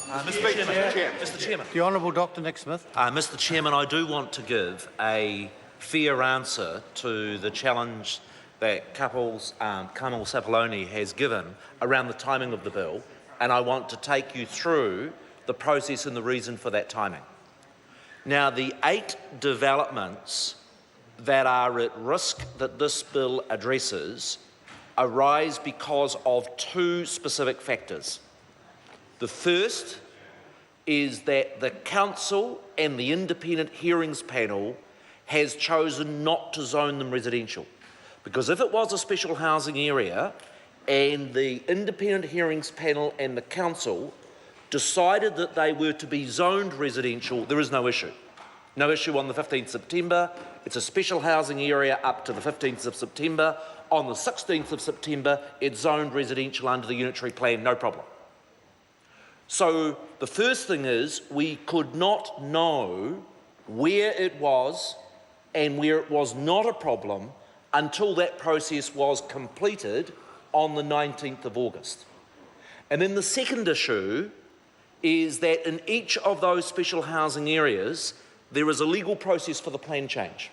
Mr. Chairman. The Honourable Dr Nick Smith. Mr. Chairman, I do want to give a fair answer to the challenge that Kamal Sapoloni has given around the timing of the bill, and I want to take you through the process and the reason for that timing. Now, the 8 developments that are at risk that this bill addresses arise because of 2 specific factors. The first is that the Council and the Independent Hearings Panel has chosen not to zone them residential. Because if it was a special housing area and the Independent Hearings Panel and the Council decided that they were to be zoned residential, there is no issue. No issue on the 15th September. It's a special housing area up to the 15th of September. On the 16th of September, it's zoned residential under the unitary plan, no problem. So the first thing is we could not know where it was and where it was not a problem until that process was completed on the 19th of August. And then the second issue is that in each of those special housing areas, there is a legal process for the plan change.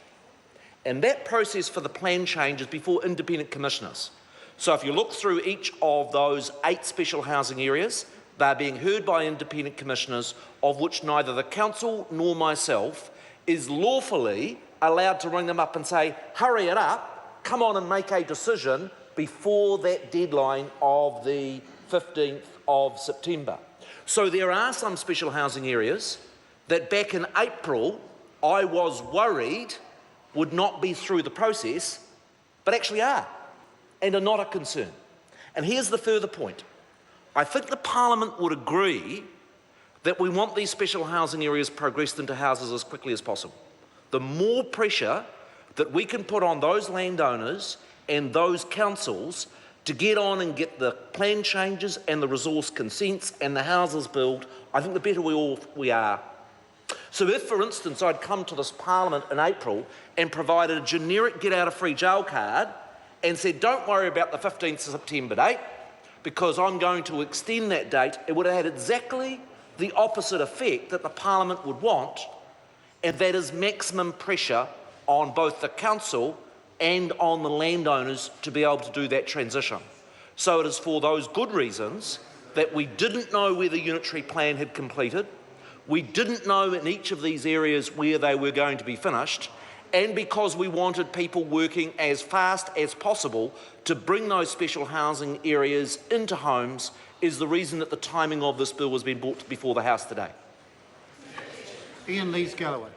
And that process for the plan change is before independent commissioners. So if you look through each of those 8 special housing areas, they're being heard by independent commissioners, of which neither the Council nor myself is lawfully allowed to ring them up and say, hurry it up, come on and make a decision before that deadline of the 15th of September. So there are some special housing areas that back in April I was worried would not be through the process, but actually are, and are not a concern. And here's the further point. I think the Parliament would agree that we want these special housing areas progressed into houses as quickly as possible. The more pressure that we can put on those landowners and those councils to get on and get the plan changes and the resource consents and the houses built, I think the better we are. So if, for instance, I'd come to this Parliament in April and provided a generic get-out-of-free-jail card and said, don't worry about the 15th of September date, because I'm going to extend that date, it would have had exactly the opposite effect that the Parliament would want, and that is maximum pressure on both the Council and on the landowners to be able to do that transition. So it is for those good reasons that we didn't know where the unitary plan had completed, we didn't know in each of these areas where they were going to be finished, and because we wanted people working as fast as possible to bring those special housing areas into homes, is the reason that the timing of this bill has been brought before the House today. Ian Lees-Galloway.